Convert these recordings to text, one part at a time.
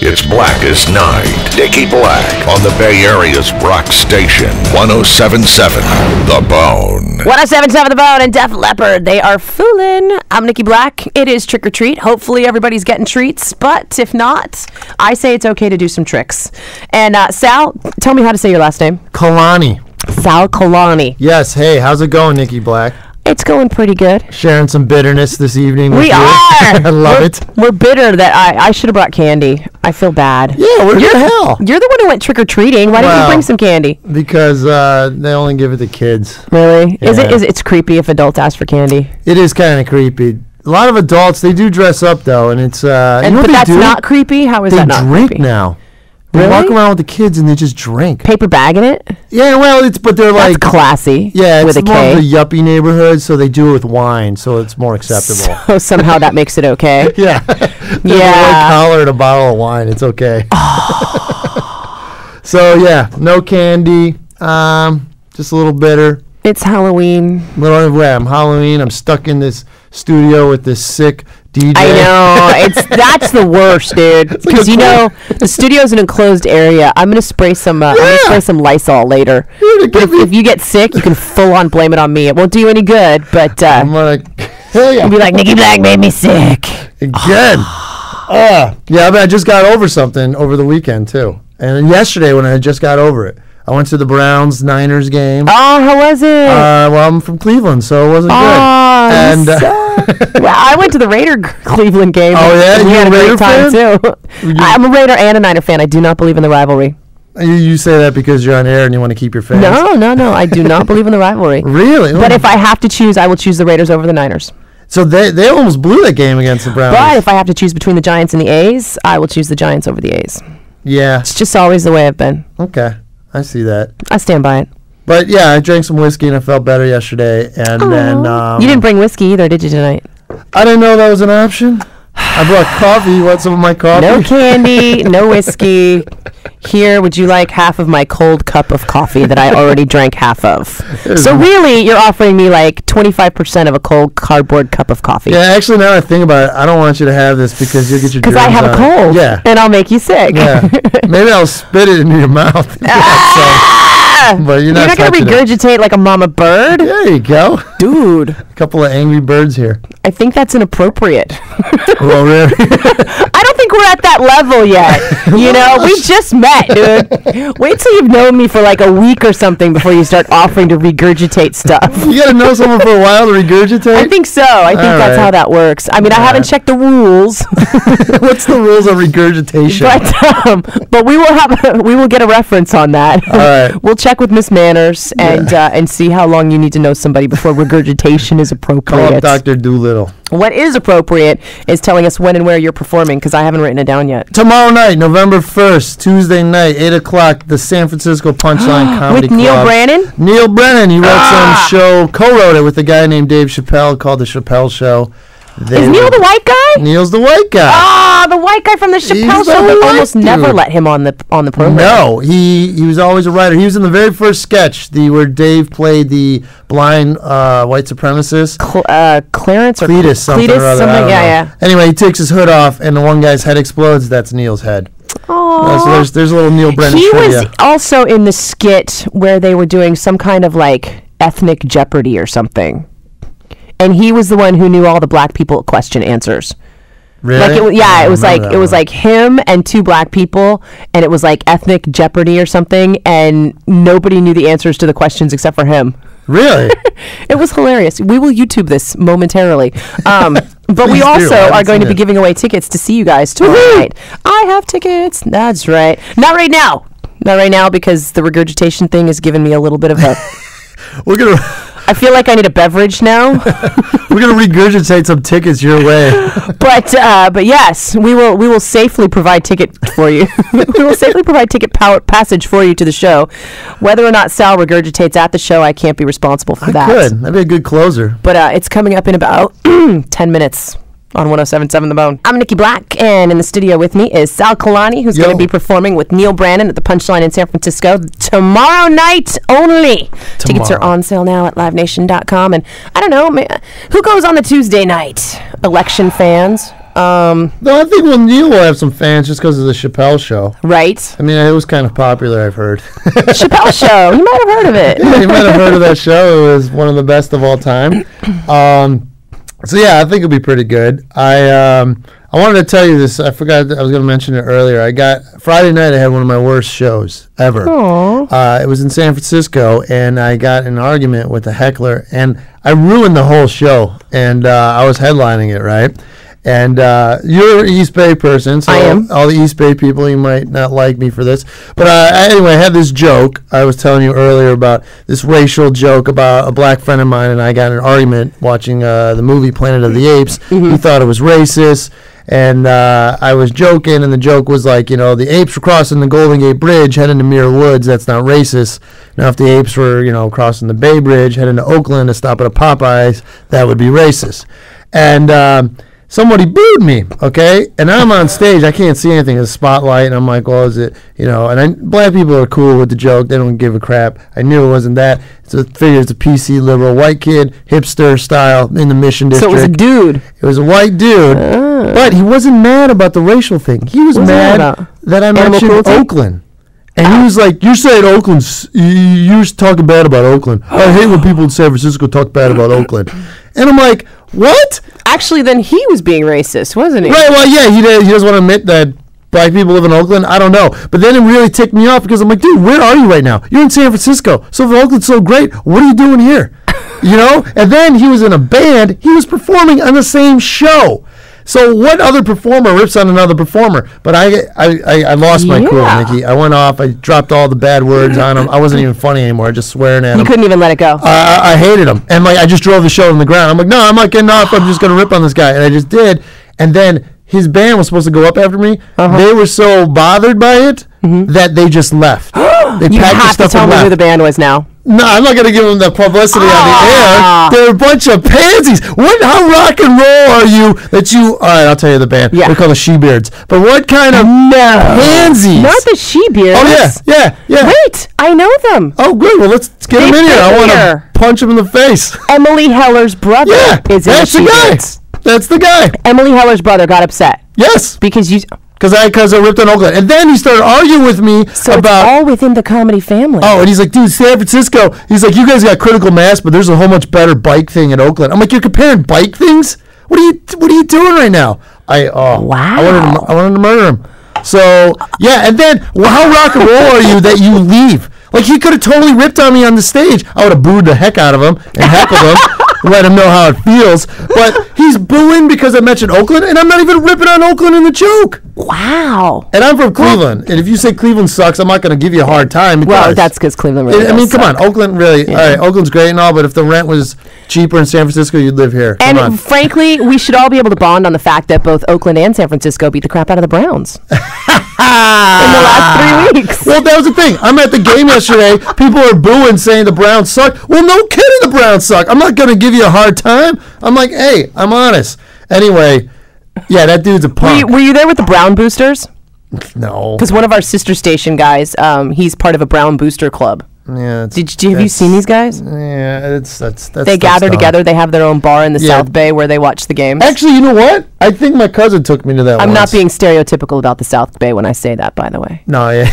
It's Blackest Night. Nikki Blakk on the Bay Area's rock station, 107.7 The Bone. 107.7 The Bone and Def Leppard. They are fooling. I'm Nikki Blakk. It is trick or treat. Hopefully everybody's getting treats, but if not, I say it's okay to do some tricks. And Sal, tell me how to say your last name. Calanni. Sal Calanni. Yes. Hey, how's it going, Nikki Blakk? It's going pretty good. Sharing some bitterness this evening with we you. are. I love it. We're bitter that I should have brought candy. I feel bad. Yeah, what the hell? You're the one who went trick-or-treating. Why didn't you bring some candy? Because they only give it to kids. Really? Yeah. It's creepy if adults ask for candy? It is kind of creepy. A lot of adults, they do dress up, though, and it's... but that's not creepy? How is that not creepy? They drink now. They walk around with the kids and they just drink. Paper bag in it? Yeah, well, but they're like... That's classy. Yeah, it's with a more K. of the yuppie neighborhood, so they do it with wine, so it's more acceptable. So somehow that makes it okay? Yeah. Yeah. A collar and a bottle of wine, it's okay. So, yeah, no candy, just a little bitter. It's Halloween. I'm Halloween. I'm stuck in this studio with this sick DJ. I know. That's the worst, dude. Because the studio's an enclosed area. I'm gonna spray some. I'm gonna spray some Lysol later. But if you get sick, you can full on blame it on me. It won't do you any good. But I'm gonna you'll be like, Nikki Blakk made me sick again. Yeah, but I just got over something over the weekend too, and yesterday when I just got over it. I went to the Browns-Niners game. Oh, how was it? Well, I'm from Cleveland, so it wasn't good. And well, I went to the Raider-Cleveland game. Oh, yeah? We had a great time, too. I'm a Raider and a Niner fan. I do not believe in the rivalry. You say that because you're on air and you want to keep your fans? No. I do not believe in the rivalry. Really? But if I have to choose, I will choose the Raiders over the Niners. So they almost blew that game against the Browns. But if I have to choose between the Giants and the A's, I will choose the Giants over the A's. Yeah. It's just always the way I've been. Okay. I see that. I stand by it. But yeah, I drank some whiskey and I felt better yesterday. And then you didn't bring whiskey either, did you, tonight? I didn't know that was an option. I brought coffee. You want some of my coffee? No candy, no whiskey. Here, would you like half of my cold cup of coffee that I already drank half of? So really, you're offering me like 25% of a cold cardboard cup of coffee. Yeah, actually, now that I think about it, I don't want you to have this because you'll get your germs because I have a cold. Yeah. And I'll make you sick. Yeah. Maybe I'll spit it into your mouth. But you're not going to regurgitate like a mama bird? There you go. Dude. A couple of angry birds here. I think that's inappropriate. Well, really? I don't think we're at that level yet. We just met, dude. Wait till you've known me for like a week or something before you start offering to regurgitate stuff. You got to know someone for a while to regurgitate? I think so. I think that's how that works. I mean, I haven't checked the rules. What's the rules of regurgitation? But we will get a reference on that. All right. We'll check with Miss Manners and see how long you need to know somebody before regurgitation is appropriate. Call up Dr. Doolittle. What is appropriate is telling us when and where you're performing, because I haven't written it down yet. Tomorrow night, November 1st, Tuesday night, 8 o'clock, the San Francisco Punchline Comedy With Neil Club. Brennan? Neil Brennan. He wrote some show, co-wrote it with a guy named Dave Chappelle called The Chappelle Show. Is Neil the white guy? Neil's the white guy. The white guy from the Chappelle Show. They almost never let him on the program. No, he was always a writer. He was in the very first sketch, where Dave played the blind white supremacist. Clarence or Cletus, something or other. Yeah. Anyway, he takes his hood off, and the one guy's head explodes. That's Neil's head. Oh, so there's a little Neil Brennan trivia. He was also in the skit where they were doing some kind of like ethnic Jeopardy or something. And he was the one who knew all the black people question answers. Really? It was like him and two black people, and it was like ethnic Jeopardy or something, and nobody knew the answers to the questions except for him. Really? It was hilarious. We will YouTube this momentarily. But we also are going to be giving away tickets to see you guys tomorrow night. I have tickets. That's right. Not right now. Not right now because the regurgitation thing has given me a little bit of a... I feel like I need a beverage now. We're gonna regurgitate some tickets your way. But yes, we will safely provide ticket for you. We will safely provide ticket passage for you to the show. Whether or not Sal regurgitates at the show, I can't be responsible for that. Good. That'd be a good closer. But it's coming up in about 10 minutes. On 107.7 The Bone. I'm Nikki Blakk, and in the studio with me is Sal Calanni, who's going to be performing with Neil Brennan at the Punchline in San Francisco tomorrow night only. Tickets are on sale now at livenation.com. And I don't know, who goes on the Tuesday night? Election fans? No, I think Neil will have some fans just because of the Chappelle show. Right. I mean, it was kind of popular, I've heard. Chappelle show. You might have heard of it. Yeah, you might have heard of that show. It was one of the best of all time. So yeah, I think it'll be pretty good. I wanted to tell you this. I forgot I was going to mention it earlier. Friday night. I had one of my worst shows ever. It was in San Francisco, and I got in an argument with a heckler, and I ruined the whole show. And I was headlining it, right? And you're an East Bay person, so I am. All the East Bay people, you might not like me for this. But anyway, I had this joke I was telling you earlier about this racial joke about a black friend of mine, and I got in an argument watching the movie Planet of the Apes. He thought it was racist, and I was joking, and the joke was like, the apes were crossing the Golden Gate Bridge heading to Muir Woods. That's not racist. Now, if the apes were, crossing the Bay Bridge heading to Oakland to stop at a Popeyes, that would be racist. And somebody booed me, okay? And I'm on stage. I can't see anything. It's a spotlight, and I'm like, well, is it, and black people are cool with the joke. They don't give a crap. I knew it wasn't that. It's a PC liberal white kid, hipster style in the Mission District. So it was a dude. It was a white dude. But he wasn't mad about the racial thing. He was mad that I mentioned Oakland. And he was like, you're saying Oakland's, you're talking bad about Oakland. I hate when people in San Francisco talk bad about Oakland. And I'm like, what? Actually, then he was being racist, wasn't he? Right, well, yeah, he doesn't want to admit that black people live in Oakland. I don't know. But then it really ticked me off because I'm like, dude, where are you right now? You're in San Francisco. So if Oakland's so great, what are you doing here? And then he was in a band. He was performing on the same show. So what other performer rips on another performer? But I lost my cool, Nikki. I went off. I dropped all the bad words on him. I wasn't even funny anymore. Just swearing at him. You couldn't even let it go. I hated him. And I just drove the show on the ground. I'm like, no, I'm not getting off. I'm just going to rip on this guy. And I just did. And then his band was supposed to go up after me. They were so bothered by it that they just left. They you have to tell me who the band was now. No, I'm not going to give them the publicity on the air. They're a bunch of pansies. How rock and roll are you that you... All right, I'll tell you the band. Yeah. They're called the She-Beards. But what kind of pansies? Not the She-Beards. Oh, yeah. Wait, I know them. Oh, good. Well, let's get them in here. I want to punch them in the face. Emily Heller's brother is in the She-Beards. That's the guy. Emily Heller's brother got upset. Yes. Because I ripped on Oakland. And then he started arguing with me so about... it's all within the comedy family. Oh, and he's like, dude, San Francisco. He's like, you guys got critical mass, but there's a whole much better bike thing in Oakland. I'm like, you're comparing bike things? What are you doing right now? Wow. I wanted to murder him. So, yeah, and then, how rock and roll are you that you leave? Like, he could have totally ripped on me on the stage. I would have booed the heck out of him and heckled him. Let him know how it feels. But he's booing because I mentioned Oakland, and I'm not even ripping on Oakland in the joke. Wow. And I'm from Cleveland. And if you say Cleveland sucks, I'm not going to give you a hard time. Well, that's because Cleveland really I mean, come suck. on. Oakland really... Yeah. All right, Oakland's great and all, but if the rent was cheaper in San Francisco, you'd live here. And frankly, we should all be able to bond on the fact that both Oakland and San Francisco beat the crap out of the Browns. In the last 3 weeks. Well, that was the thing. I'm at the game yesterday. People are booing, saying the Browns suck. Well, no kidding, the Browns suck. I'm not going to give you a hard time. I'm like, hey, I'm honest. Anyway, yeah, that dude's a punk. Were you there with the Brown Boosters? No. Because one of our sister station guys, he's part of a Brown Booster Club. Yeah. Have you seen these guys? Yeah, that's they gather together. They have their own bar in the South Bay where they watch the games. Actually, you know what? I think my cousin took me to that. I'm not being stereotypical about the South Bay when I say that, by the way. No, yeah.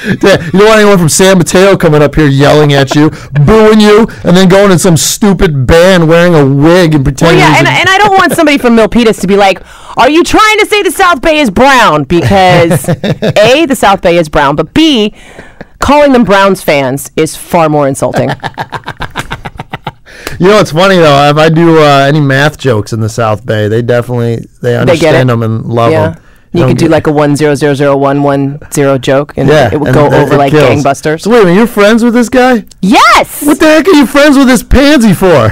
Yeah, you don't want anyone from San Mateo coming up here yelling at you, booing you, and then going in some stupid band wearing a wig and pretending. Well, yeah, and I don't want somebody from Milpitas to be like, are you trying to say the South Bay is brown? Because A, the South Bay is brown, but B, calling them Browns fans is far more insulting. You know, it's funny, though. If I do any math jokes in the South Bay, they understand them and love them. You could do like a 1000110 joke, and it would go over like kills. gangbusters. So wait a minute, you're friends with this guy? Yes! What the heck are you friends with this pansy for?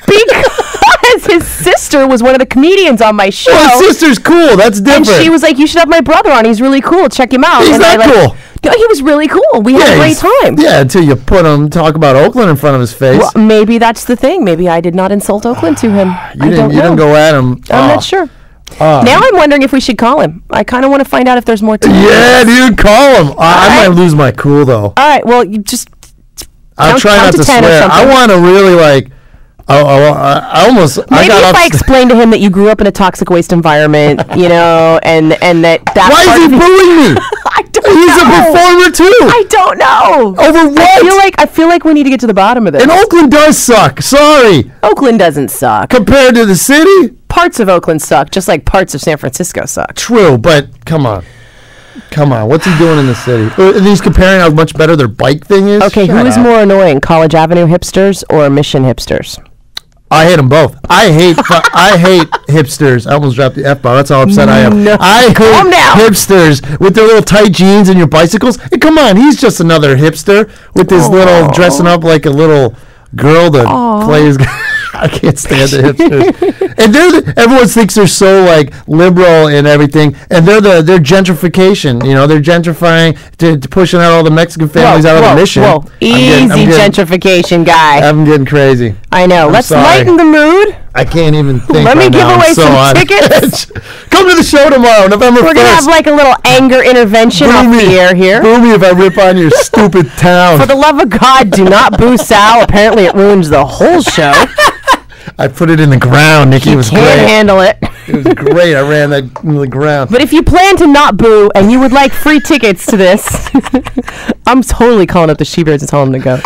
Because his sister was one of the comedians on my show. Well, his sister's cool. That's different. And she was like, you should have my brother on. He's really cool. Check him out. He's not cool. No, he was really cool. We had a great time. Yeah, until you put him talk about Oakland in front of his face. Well, maybe that's the thing. Maybe I did not insult Oakland to him. You didn't go at him. I'm not sure. Now I'm wondering if we should call him. I kind of want to find out if there's more to it. Yeah, dude, call him. I might lose my cool, though. All right, well, you just I'll try not to swear. I want to really, I almost. Maybe if I explained to him that you grew up in a toxic waste environment, and that. Why is he booing me? I don't know. He's a performer too. I don't know. Over what? I feel like we need to get to the bottom of this. And Oakland does suck. Sorry. Oakland doesn't suck. Compared to the city? Parts of Oakland suck, just like parts of San Francisco suck. True, but come on. What's he doing in the city? And he's comparing how much better their bike thing is? Okay, who is more annoying, College Avenue hipsters or Mission hipsters? I hate them both. I hate hipsters. I almost dropped the F-bomb. That's how upset I am. No. I hate hipsters with their little tight jeans and your bicycles. Hey, come on. He's just another hipster with his little dressing up like a little girl to play his... I can't stand the hipsters. And everyone thinks they're so like liberal and everything, and they're gentrification. They're gentrifying to pushing out all the Mexican families out of the Mission. Easy gentrification, guy. I'm getting crazy. I know. Let's lighten the mood. I can't even think. Let me give away some tickets. Come to the show tomorrow, November 1st. We're gonna have like a little anger intervention off the air here. Boo me if I rip on your stupid town. For the love of God, do not boo Sal. Apparently, it ruins the whole show. I put it in the ground, Nikki. It was great. Can't handle it. It was great. I ran that into the ground. But if you plan to not boo and you would like free tickets to this, I'm totally calling up the She-Bears and telling them to go.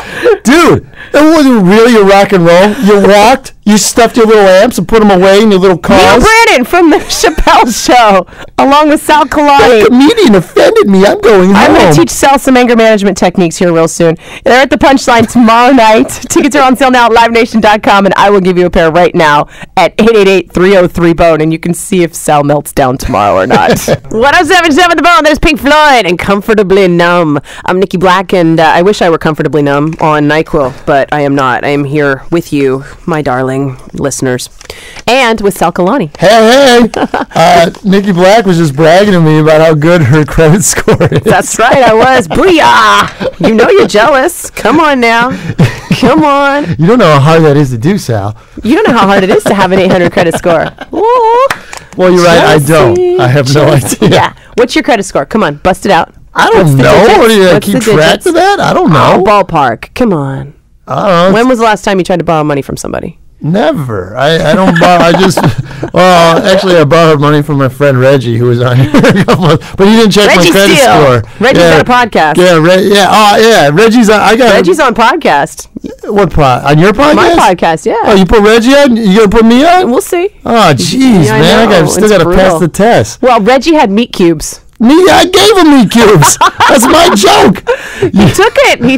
Dude, that wasn't really a rock and roll. You walked, you stuffed your little amps and put them away in your little cars. Neil Brandon from the Chappelle Show, along with Sal Calanni. That comedian offended me. I'm going home. I'm going to teach Sal some anger management techniques here real soon. They're at the Punchline tomorrow night. Tickets are on sale now at livenation.com, and I will give you a pair right now at 888-303-BONE, and you can see if Sal melts down tomorrow or not. 1077 The Bone, there's Pink Floyd and Comfortably Numb. I'm Nikki Blakk, and I wish I were comfortably numb on NyQuil, but I am not. I am here with you, my darling listeners, and with Sal Calanni. Hey. Nikki Blakk was just bragging to me about how good her credit score is. That's right, I was. Booyah! You know you're jealous. Come on now. Come on. You don't know how hard that is to do, Sal. You don't know how hard it is to have an 800 credit score. Ooh. Well, you're right. I don't. I have no idea. Yeah. What's your credit score? Come on, bust it out. I don't know. What do you keep track of that? I don't know. Oh, ballpark. Come on. I don't know. When was the last time you tried to borrow money from somebody? Never. I don't borrow. Actually, I borrowed money from my friend Reggie, who was on here a couple months, but he didn't check my credit score. Reggie's on a podcast. Yeah. Reggie's on podcast. What pod? On your podcast? My podcast, yeah. Oh, you put Reggie on? You gonna put me on? We'll see. Oh, jeez, man. I still got to pass the test. Well, Reggie had meat cubes. I gave him meat cubes. That's my joke. He took it. He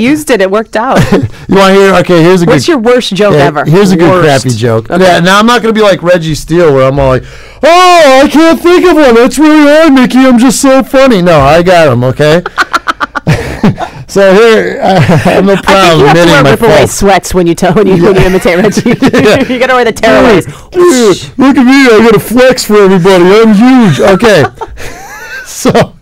used it. It worked out. You want to hear? Okay, here's a good... What's your worst joke ever? Here's a good crappy joke. Okay. Yeah, now I'm not going to be like Reggie Steele, where I'm all like, oh, I can't think of one. That's really hard, Nikki. I'm just so funny. No, I got him, okay? So here, I have no problem admitting my fault. You have to wear rip-away sweats when you imitate Reggie. You got to wear the tearaways. Dude, look at me. I got to flex for everybody. I'm huge. Okay. So,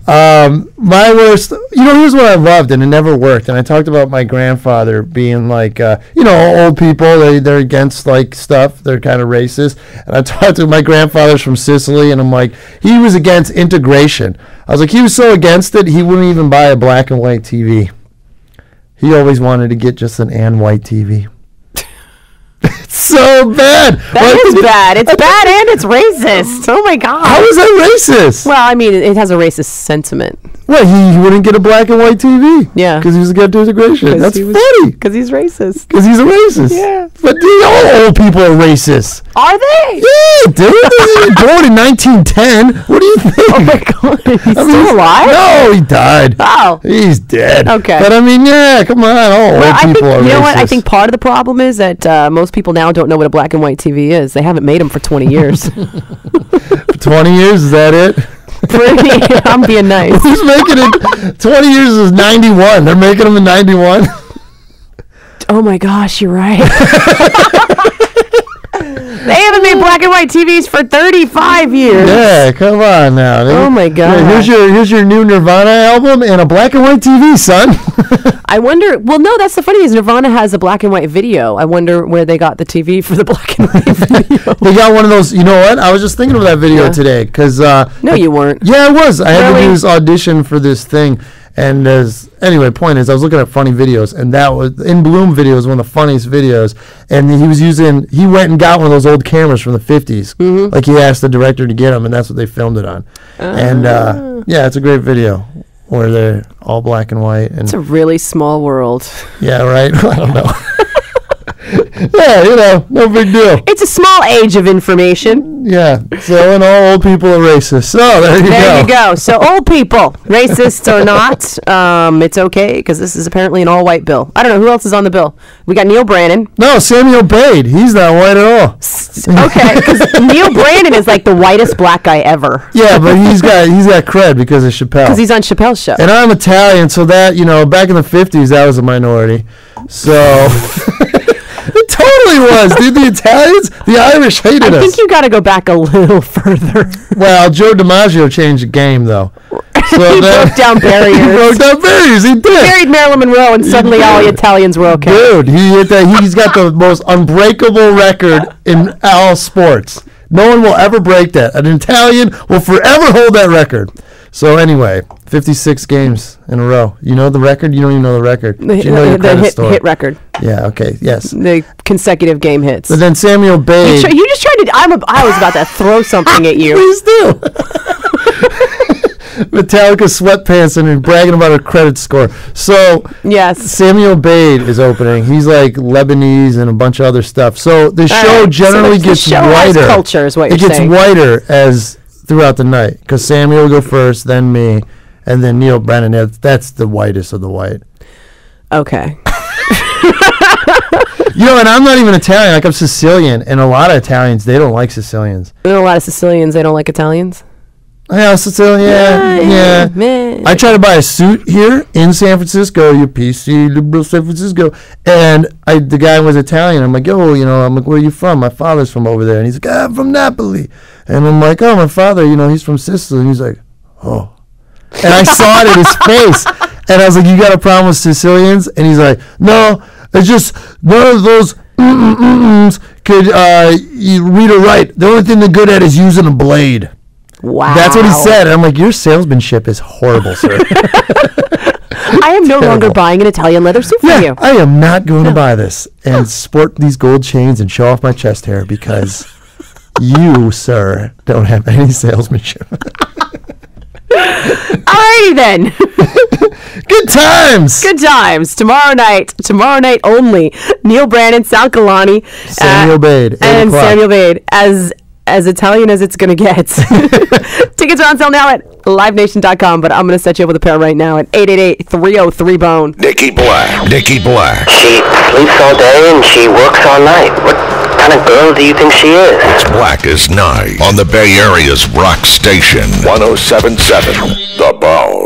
my worst, here's what I loved, and it never worked. And I talked about my grandfather being like, old people, they're against like stuff. They're kind of racist. And I talked to my grandfather's from Sicily, and I'm like, he was against integration. I was like, he was so against it, he wouldn't even buy a black and white TV. He always wanted to get just an and white TV. It's so bad. That is bad. It's bad and it's racist. Oh my God. How is that racist? Well, I mean, it has a racist sentiment. Well, he wouldn't get a black and white TV. Yeah. Because he was against integration. That's funny. Because he's racist. Because he's a racist. Yeah. But all old people are racist. Are they? Yeah, dude. He was born in 1910. What do you think? Oh my God. He's still alive? No, he died. Oh. He's dead. Okay. But I mean, yeah, come on. All old people are racist. You know what? I think part of the problem is that most people now don't know what a black and white TV is. They haven't made them for 20 years. 20 years? Is that it? I'm being nice. Who's making it? 20 years is 91. They're making them in 91. Oh my gosh, you're right. They haven't made black and white TVs for 35 years. Yeah, come on now. Oh my God. Yeah, here's your new Nirvana album and a black and white TV, son. I wonder. Well, no, that's the funny thing is Nirvana has a black and white video. I wonder where they got the TV for the black and white video. They got one of those. You know what? I was just thinking of that video today because. No, you weren't. Yeah, I was. I had to do this audition for this thing. And anyway, point is, I was looking at funny videos, and that was In Bloom video was one of the funniest videos. And he went and got one of those old cameras from the 50s. Mm-hmm. Like he asked the director to get them, and that's what they filmed it on. And yeah, it's a great video where they're all black and white. And it's a really small world. Yeah, right? I don't know. Yeah, no big deal. It's a small age of information. Yeah, so and all old people are racist. So there you go. So old people, racist or not, it's okay because this is apparently an all-white bill. I don't know who else is on the bill. We got Neil Brandon. No, Samuel Bade. He's not white at all. Okay, because Neil Brandon is like the whitest black guy ever. Yeah, but he's got cred because of Chappelle. Because he's on Chappelle's show. And I'm Italian, so that back in the 50s, that was a minority. So. It totally was, dude. The Italians, the Irish hated us. I think you got to go back a little further. Well, Joe DiMaggio changed the game, though. So he broke down barriers. He broke down barriers. He did. He married Marilyn Monroe, and suddenly all the Italians were okay. Dude, he's got the most unbreakable record in all sports. No one will ever break that. An Italian will forever hold that record. So anyway, 56 games in a row. You know the record? You don't even know the record. The hit record. Yeah, okay, yes. The consecutive game hits. But then Samuel Bade. You just tried to... I was about to throw something at you. Please do. Metallica sweatpants and bragging about her credit score. So yes, Samuel Bade is opening. He's like Lebanese and a bunch of other stuff. So the show generally gets whiter. Has culture is what you're saying. It gets whiter as throughout the night because Samuel will go first, then me, and then Neil Brennan. That's the whitest of the white. Okay. And I'm not even Italian. Like I'm Sicilian, and a lot of Italians they don't like Sicilians. And a lot of Sicilians they don't like Italians. Yeah, Sicilian. Yeah. I try to buy a suit here in San Francisco, you PC liberal San Francisco, and the guy was Italian. I'm like, I'm like, where are you from? My father's from over there, and he's like, I'm from Napoli, and I'm like, oh, my father, he's from Sicily, and he's like, oh, and I saw it in his face, and I was like, you got a problem with Sicilians? And he's like, no, it's just one of those could you read or write. The only thing they're good at is using a blade. Wow. That's what he said. And I'm like, your salesmanship is horrible, sir. I am no longer buying an Italian leather suit for you. I am not going to buy this and sport these gold chains and show off my chest hair because you, sir, don't have any salesmanship. Alrighty then. Good times. Good times. Tomorrow night only. Neil Brandon, Sal Calanni, Samuel Bade, and Samuel Bade as Italian as it's going to get. Tickets are on sale now at livenation.com, but I'm going to set you up with a pair right now at 888-303-BONE. Nikki Blakk. Nikki Blakk. She sleeps all day and she works all night. What kind of girl do you think she is? It's Black as Night on the Bay Area's rock station, 107.7 The Bone.